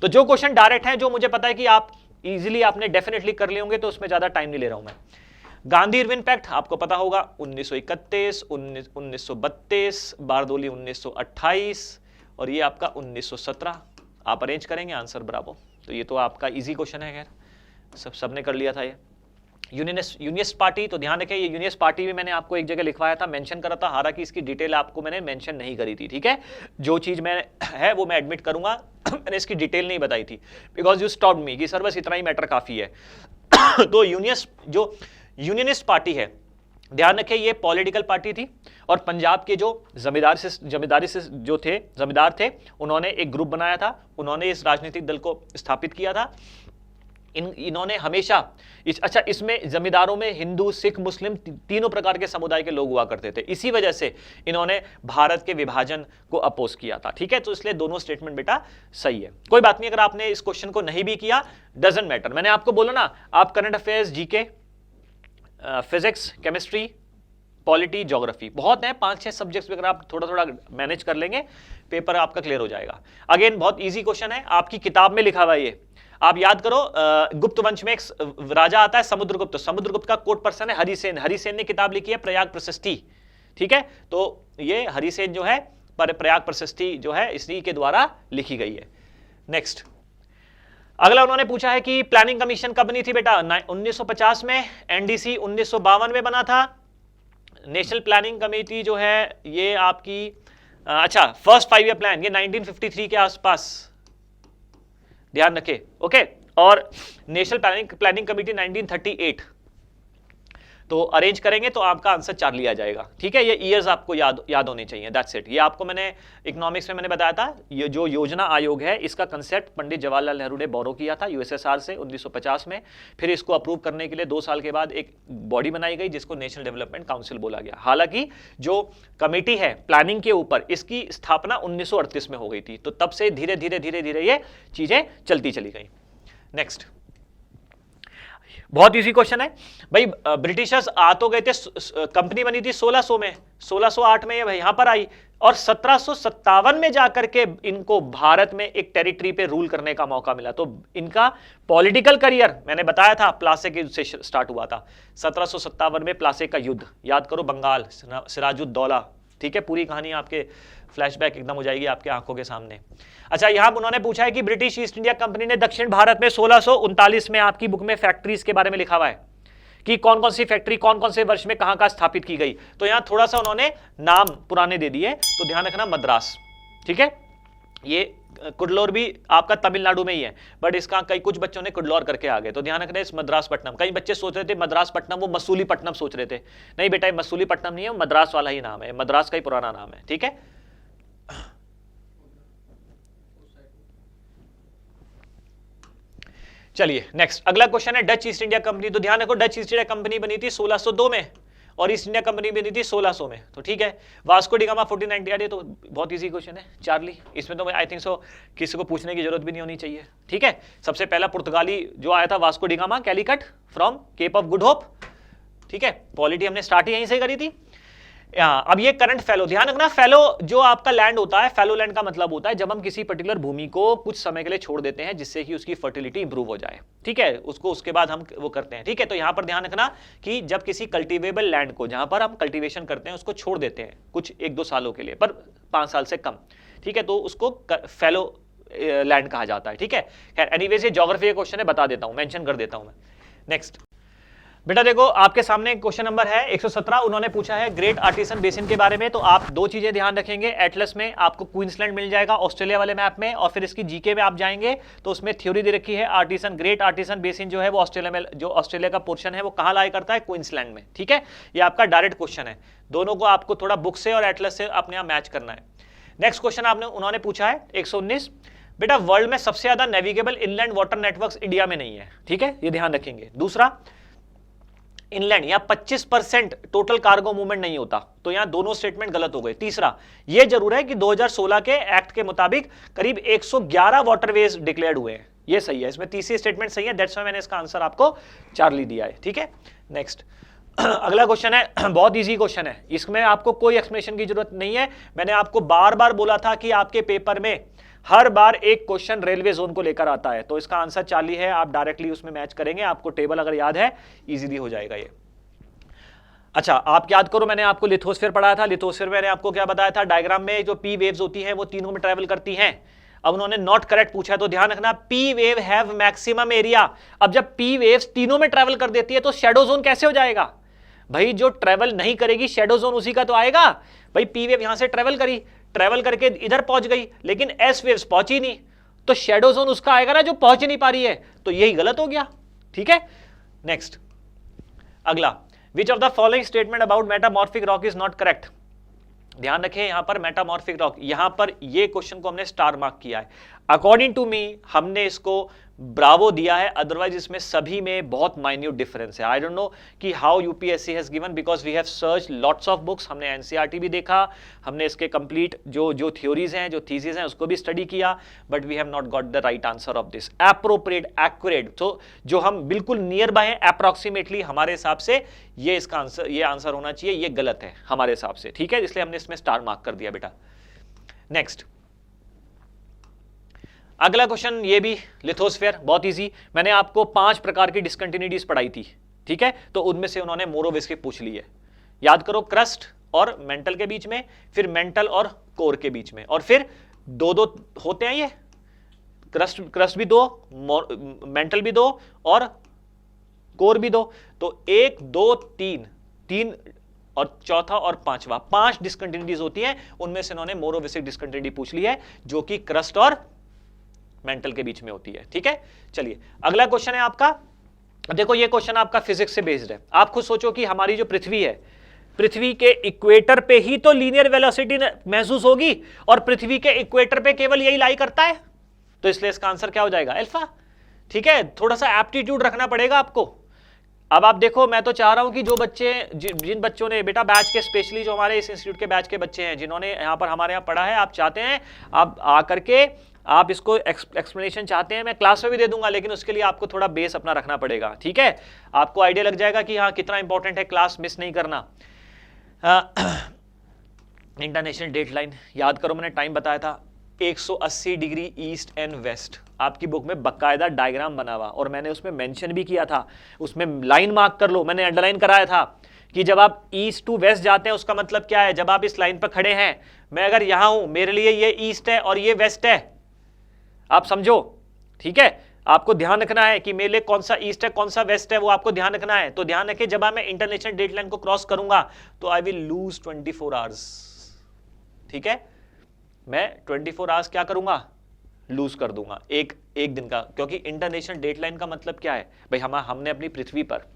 तो जो क्वेश्चन डायरेक्ट है, जो मुझे पता है कि आप इजीली आपने डेफिनेटली कर लिए होंगे, तो उसमें ज्यादा टाइम नहीं ले रहा हूं मैं। गांधी इरविन पैक्ट आपको पता होगा, 1931, 1932, बारदोली 1928 और ये आपका 1917। आप अरेंज करेंगे आंसर, ब्रावो। तो ये तो आपका इजी क्वेश्चन है, खैर सबने कर लिया था ये। यूनियनिस्ट पार्टी, तो ध्यान रखें, ये यूनियनिस्ट पार्टी भी मैंने आपको एक जगह लिखवाया था, मेंशन करा था, हालांकि इसकी डिटेल आपको मैंने मेंशन नहीं करी थी, ठीक है। जो चीज मैं है वो मैं एडमिट करूंगा, मैंने इसकी डिटेल नहीं बताई थी, बिकॉज यू स्टॉप्ड मी कि सर बस इतना ही मैटर काफी है। तो यूनियनिस्ट पार्टी है, ध्यान रखें, ये पॉलिटिकल पार्टी थी और पंजाब के जो जमींदार थे, उन्होंने एक ग्रुप बनाया था, उन्होंने इस राजनीतिक दल को स्थापित किया था। इन्होंने हमेशा इसमें जमींदारों में हिंदू, सिख, मुस्लिम तीनों प्रकार के समुदाय के लोग हुआ करते थे। इसी वजह से इन्होंने भारत के विभाजन को अपोज किया था, ठीक है। तो इसलिए दोनों स्टेटमेंट बेटा सही है, कोई बात नहीं। अगर आपने इस क्वेश्चन को नहीं भी किया, डजंट मैटर। मैंने आपको बोला ना, आप current affairs, GK, physics, chemistry, polity, geography, बहुत है 5-6 सब्जेक्ट्स। अगर आप थोड़ा थोड़ा मैनेज कर लेंगे, पेपर आपका क्लियर हो जाएगा। अगेन बहुत इजी क्वेश्चन है, आपकी किताब में लिखा हुआ है ये, आप याद करो। गुप्त वंश में एक राजा आता है समुद्रगुप्त, समुद्रगुप्त का कोर्ट पर्सन है हरिसेन। हरिसेन ने किताब लिखी है प्रयाग प्रशस्ति, ठीक है। तो ये हरिसेन जो है, प्रयाग प्रशस्ति जो है, इसी के द्वारा लिखी गई है। नेक्स्ट अगला उन्होंने पूछा है कि प्लानिंग कमीशन कब बनी थी बेटा, 1950 में। एनडीसी 1952 में बना था। नेशनल प्लानिंग कमेटी जो है ये आपकी अच्छा फर्स्ट 5 ईयर प्लान ये 1953 के आसपास, ध्यान रखें, ओके। और नेशनल प्लानिंग कमेटी 1938। तो अरेंज करेंगे तो आपका आंसर 4 लिया जाएगा, ठीक है। ये ईयर्स आपको याद होने चाहिए, दैट्स इट। ये आपको मैंने इकोनॉमिक्स में मैंने बताया था, ये जो योजना आयोग है, इसका कंसेप्ट पंडित जवाहरलाल नेहरू ने बोरो किया था यूएसएसआर से 1950 में। फिर इसको अप्रूव करने के लिए 2 साल के बाद एक बॉडी बनाई गई, जिसको नेशनल डेवलपमेंट काउंसिल बोला गया। हालांकि जो कमेटी है प्लानिंग के ऊपर, इसकी स्थापना 1938 में हो गई थी। तो तब से धीरे धीरे ये चीजें चलती चली गई। नेक्स्ट बहुत इजी क्वेश्चन है भाई। ब्रिटिशर्स आ तो गए थे, कंपनी बनी थी 1600 में, 1608 में ये यहां पर आई, और 1757 में जाकर के इनको भारत में एक टेरिटरी पे रूल करने का मौका मिला। तो इनका पॉलिटिकल करियर मैंने बताया था प्लासी के युद्ध से स्टार्ट हुआ था। 1757 में प्लासी का युद्ध, याद करो, बंगाल, सिराजुद्दौला, ठीक है। पूरी कहानी आपके फ्लैशबैक एकदम हो जाएगी आपके आंखों के सामने। अच्छा, यहां उन्होंने पूछा है कि ब्रिटिश ईस्ट इंडिया कंपनी ने दक्षिण भारत में 1639 में, आपकी बुक में फैक्ट्रीज के बारे में लिखा हुआ है कि कौन कौन सी फैक्ट्री कौन कौन से वर्ष में कहां स्थापित की गई। तो यहां थोड़ा सा उन्होंने नाम पुराने दे दिए, तो ध्यान रखना, मद्रास, ठीक है। ये कुडलोर भी आपका तमिलनाडु में ही है, बट इसका कुछ बच्चों ने कुडलोर करके आ गए, तो ध्यान रखना इस मद्रासपट्टनम। कई बच्चे सोच रहे थे मद्रासपट्टनम, वो मसूलीपट्टनम सोच रहे थे। नहीं बेटा, मसूलीपट्टनम नहीं है, मद्रास वाला ही नाम है, मद्रास का ही पुराना नाम है, ठीक है। चलिए नेक्स्ट अगला क्वेश्चन है डच ईस्ट इंडिया कंपनी। तो ध्यान रखो, डच ईस्ट इंडिया कंपनी बनी थी 1602 में और ईस्ट इंडिया कंपनी बनी थी 1600 में, तो ठीक है। वास्को डी गामा 1498, तो बहुत इजी क्वेश्चन है चार्ली, इसमें तो आई थिंक सो किसी को पूछने की जरूरत भी नहीं होनी चाहिए, ठीक है। सबसे पहला पुर्तगाली जो आया था Vasco da Gama, Calicut from Cape of Good Hope, ठीक है। पॉलिटी हमने स्टार्ट ही यहीं से करी थी। अब ये करंट फैलो, ध्यान रखना, फैलो जो आपका लैंड होता है, फैलो लैंड का मतलब होता है जब हम किसी पर्टिकुलर भूमि को कुछ समय के लिए छोड़ देते हैं जिससे कि उसकी फर्टिलिटी इंप्रूव हो जाए, ठीक है, उसको उसके बाद हम वो करते हैं, ठीक है। तो यहां पर ध्यान रखना कि जब किसी कल्टीवेबल लैंड को, जहां पर हम कल्टीवेशन करते हैं, उसको छोड़ देते हैं कुछ 1-2 सालों के लिए, पर 5 साल से कम, ठीक है, तो उसको फैलो लैंड कहा जाता है, ठीक है। खैर एनीवेज ये ज्योग्राफी का क्वेश्चन है, बता देता हूं, मेंशन कर देता हूं मैं। नेक्स्ट बेटा देखो आपके सामने क्वेश्चन नंबर है 117, उन्होंने पूछा है ग्रेट आर्टिसन बेसिन के बारे में। तो आप 2 चीजें ध्यान रखेंगे, एटलस में आपको क्वींसलैंड मिल जाएगा ऑस्ट्रेलिया वाले मैप में, और फिर इसकी जीके में आप जाएंगे तो उसमें थ्योरी दे रखी है आर्टिसन, ग्रेट आर्टिसन बेसिन जो है वो ऑस्ट्रेलिया में, जो ऑस्ट्रेलिया का पोर्शन है वो कहां लाई करता है, क्वींसलैंड में, ठीक है। ये आपका डायरेक्ट क्वेश्चन है, दोनों को आपको थोड़ा बुक से और एटलस से अपने आप मैच करना है। नेक्स्ट क्वेश्चन उन्होंने पूछा है 119, बेटा वर्ल्ड में सबसे ज्यादा navigable inland water networks India में नहीं है, ठीक है, ये ध्यान रखेंगे। दूसरा, इनलैंड यहां 25% टोटल कार्गो मूवमेंट नहीं होता, तो यहां दोनों स्टेटमेंट गलत हो गए। तीसरा, यह जरूर है कि 2016 के एक्ट के मुताबिक करीब 111 वाटरवेज डिक्लेयर्ड हुए हैं, ये सही है, इसमें तीसरी स्टेटमेंट सही है, दैट्स व्हाई मैंने इसका आंसर आपको चार्ली दिया है, ठीक है। नेक्स्ट अगला क्वेश्चन है, बहुत इजी क्वेश्चन है, इसमें आपको कोई एक्सप्लेनेशन की जरूरत नहीं है। मैंने आपको बार बार बोला था कि आपके पेपर में हर बार एक क्वेश्चन रेलवे जोन को लेकर आता है, तो इसका आंसर 40 है, आप डायरेक्टली उसमें मैच करेंगे, आपको टेबल अगर याद है इजीली हो जाएगा ये। अच्छा आप याद करो, मैंने आपको लिथोस्फीयर पढ़ाया था, लिथोस्फीयर मैंने आपको क्या बताया था, डायग्राम में जो पी वेव्स होती हैं वो तीनों में ट्रेवल करती हैं। अब उन्होंने नॉट करेक्ट पूछा है, तो ध्यान रखना P wave have maximum area. अब जब पी वेव्स तीनों में ट्रेवल कर देती है तो शैडो जोन कैसे हो जाएगा भाई, जो ट्रेवल नहीं करेगी शैडो जोन उसी का तो आएगा भाई। पी वेव यहां से ट्रेवल करी, ट्रेवल करके इधर पहुंच गई, लेकिन एस वेव्स पहुंची नहीं, तो शैडो जोन उसका आएगा ना जो पहुंच नहीं पा रही है, तो यही गलत हो गया, ठीक है। नेक्स्ट अगला, which of the following statement about metamorphic rock is not correct. ध्यान रखें यहां पर मेटामॉर्फिक रॉक, यहां पर ये क्वेश्चन को हमने स्टार मार्क किया है, अकॉर्डिंग टू मी हमने इसको ब्रावो दिया है, अदरवाइज इसमें सभी में बहुत माइन्यूट डिफरेंस है। आई डोंट नो कि how UPSC has given, because we have search lots of books, हमने एनसीईआरटी भी देखा, हमने इसके कंप्लीट जो थ्योरीज हैं, जो थीसिस हैं, उसको भी स्टडी किया, but we have not got the right answer of this appropriate accurate. तो जो हम बिल्कुल नियर बाय हैं अप्रॉक्सीमेटली, हमारे हिसाब से ये इसका आंसर, ये आंसर होना चाहिए, ये गलत है हमारे हिसाब से, ठीक है, इसलिए हमने इसमें स्टार मार्क कर दिया बेटा। नेक्स्ट अगला क्वेश्चन, ये भी लिथोस्फीयर, बहुत इजी, मैंने आपको 5 प्रकार की डिसकंटिन्यूटीज पढ़ाई थी, ठीक है, तो उनमें से उन्होंने मोरोविस्की पूछ ली है। याद करो, crust और मेंटल के बीच में, फिर मेंटल और कोर के बीच में, और फिर 2-2 होते हैं, ये crust भी 2, मेंटल भी 2 और कोर भी 2, तो 1 2 3 और चौथा और पांचवा, 5 डिसकंटिन्यूटीज होती हैं, उनमें से उन्होंने मोरोविस्की डिसकंटिन्यूटी पूछ ली है जो कि क्रस्ट और मेंटल के बीच में होती है, ठीक है। चलिए अगला क्वेश्चन है आपका, देखो ये क्वेश्चन आपका फिजिक्स से बेस्ड है। आप खुद सोचो कि हमारी जो पृथ्वी है, पृथ्वी के इक्वेटर पे ही तो लीनियर वेलोसिटी महसूस होगी, और पृथ्वी के इक्वेटर पे केवल यही लाई करता है, तो इसलिए इसका आंसर क्या हो जाएगा, अल्फा, ठीक है। थोड़ा सा एप्टीट्यूड रखना पड़ेगा आपको। अब आप देखो, मैं तो चाह रहा हूं कि जो बच्चे, जिन बच्चों ने बेटा बैच के, स्पेशली जो हमारे इस इंस्टीट्यूट के बैच के बच्चे हैं, जिन्होंने यहां पर हमारे यहां पढ़ा है, आप चाहते हैं आप आकर के आप इसको एक्सप्लेनेशन चाहते हैं, मैं क्लास में भी दे दूंगा, लेकिन उसके लिए आपको थोड़ा बेस अपना रखना पड़ेगा, ठीक है। आपको आइडिया लग जाएगा कि हाँ कितना इंपॉर्टेंट है, क्लास मिस नहीं करना। इंटरनेशनल डेडलाइन याद करो, मैंने टाइम बताया था 180 डिग्री ईस्ट एंड वेस्ट, आपकी बुक में बकायदा डायग्राम बना हुआ, और मैंने उसमें मेंशन भी किया था, उसमें लाइन मार्क कर लो, मैंने अंडरलाइन कराया था कि जब आप ईस्ट टू वेस्ट जाते हैं उसका मतलब क्या है। जब आप इस लाइन पर खड़े हैं, मैं अगर यहां हूं, मेरे लिए ये ईस्ट है और ये वेस्ट है, आप समझो, ठीक है। आपको ध्यान रखना है कि मेरे लिए कौन सा ईस्ट है कौन सा वेस्ट है, वो आपको ध्यान रखना है। तो ध्यान रखें, जब मैं इंटरनेशनल डेडलाइन को क्रॉस करूंगा तो आई विल लूज 24 आवर्स, ठीक है। मैं 24 आवर्स क्या करूंगा, लूज कर दूंगा, एक दिन का, क्योंकि इंटरनेशनल डेडलाइन का मतलब क्या है भाई, हमने अपनी पृथ्वी पर,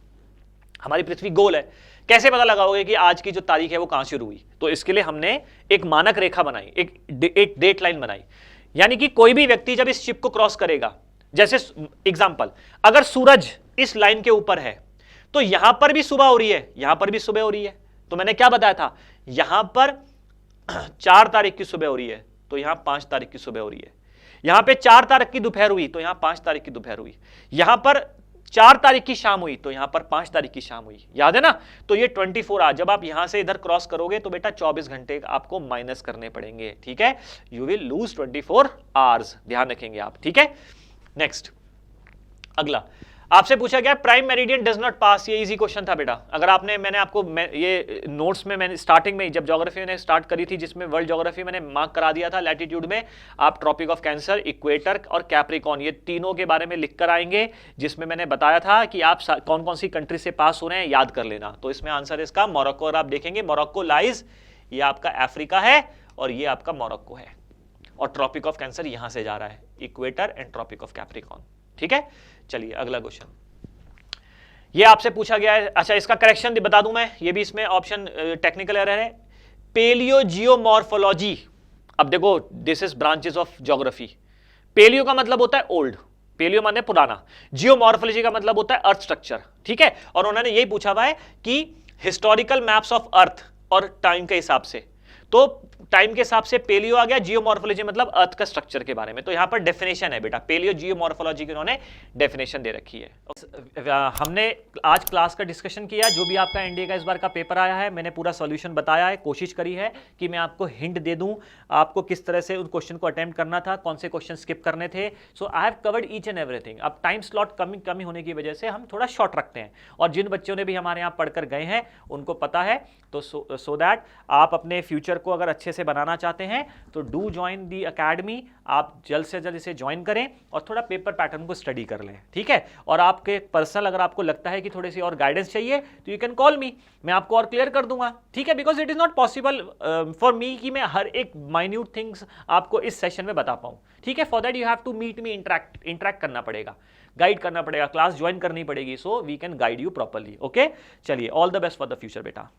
हमारी पृथ्वी गोल है, कैसे पता लगाओगे कि आज की जो तारीख है वो कहां शुरू हुई। तो इसके लिए हमने एक मानक रेखा बनाई, एक डेट लाइन बनाई, यानी कि कोई भी व्यक्ति जब इस शिप को क्रॉस करेगा, जैसे एग्जांपल, अगर सूरज इस लाइन के ऊपर है तो यहां पर भी सुबह हो रही है, यहां पर भी सुबह हो रही है, तो मैंने क्या बताया था, यहां पर 4 तारीख की सुबह हो रही है तो यहां 5 तारीख की सुबह हो रही है, यहां पे 4 तारीख की दोपहर हुई तो यहां 5 तारीख की दोपहर हुई, यहां पर 4 तारीख की शाम हुई तो यहां पर 5 तारीख की शाम हुई, याद है ना। तो ये 24 आवर्स, जब आप यहां से इधर क्रॉस करोगे तो बेटा 24 घंटे आपको माइनस करने पड़ेंगे, ठीक है। यू विल लूज 24 आवर्स, ध्यान रखेंगे आप, ठीक है। नेक्स्ट, अगला आपसे पूछा गया prime meridian does not pass, ये इजी क्वेश्चन था बेटा। अगर आपने, मैंने आपको ये नोट्स में मैंने स्टार्टिंग में जब ज्योग्राफी मैंने स्टार्ट करी थी, जिसमें वर्ल्ड ज्योग्राफी मैंने मार्क करा दिया था, लैटिट्यूड में आप ट्रॉपिक ऑफ कैंसर, इक्वेटर और कैप्रिकॉन, ये तीनों के बारे में लिख कर आएंगे, जिसमें मैंने बताया था कि आप कौन कौन सी कंट्री से पास हो रहे हैं याद कर लेना। तो इसमें आंसर है इसका मोरक्को, और आप देखेंगे मोरक्को लाइज, ये आपका अफ्रीका है और ये आपका मोरक्को है, और ट्रॉपिक ऑफ कैंसर यहां से जा रहा है, equator and Tropic of Capricorn, ठीक है। चलिए अगला क्वेश्चन, ये आपसे पूछा गया है। अच्छा, इसका करेक्शन बता दूं मैं, ये भी इसमें ऑप्शन टेक्निकल एरर है, पेलियो जियोमॉर्फोलॉजी। अब देखो, this is branches of geography. Paleo का मतलब होता है ओल्ड, पेलियो माने पुराना, जियोमॉर्फोलॉजी का मतलब होता है अर्थ स्ट्रक्चर, ठीक है। और उन्होंने यही पूछा हुआ है कि हिस्टोरिकल मैप्स ऑफ अर्थ और टाइम के हिसाब से, तो टाइम के हिसाब से पेलियो आ गया, जियोमॉर्फोलॉजी मतलब अर्थ का स्ट्रक्चर के बारे में। तो यहां पर डेफिनेशन है बेटा, पेलियो जियोमॉर्फोलॉजी की उन्होंने डेफिनेशन दे रखी है। हमने आज क्लास का डिस्कशन किया, जो भी आपका एनडीए का इस बार का पेपर आया है, मैंने पूरा सॉल्यूशन बताया है, कोशिश करी है कि मैं आपको हिंट दे दूं आपको किस तरह से उन क्वेश्चन को अटेम्प्ट करना था, कौन से क्वेश्चन स्किप करने थे। So I have covered each and everything. अब टाइम स्लॉट कमी होने की वजह से हम थोड़ा शॉर्ट रखते हैं, और जिन बच्चों ने भी हमारे यहाँ पढ़कर गए हैं उनको पता है, तो सो दैट आप अपने फ्यूचर को अगर अच्छे से बनाना चाहते हैं तो डू ज्वाइन दी अकेडमी। आप जल्द से जल्द इसे ज्वाइन करें और थोड़ा पेपर पैटर्न को स्टडी कर लें, ठीक है। और आपके पर्सनल अगर आपको लगता है कि थोड़ी सी और गाइडेंस चाहिए तो यू कैन कॉल मी, मैं आपको और क्लियर कर दूंगा, ठीक है। Because it is not possible for me कि मैं हर एक माइन्यूट थिंग्स आपको इस सेशन में बता पाऊं, ठीक है। For that you have to meet me, interact करना पड़ेगा, गाइड करना पड़ेगा, क्लास ज्वाइन करनी पड़ेगी, so we can guide you properly, okay. चलिए, all the best for the future बेटा।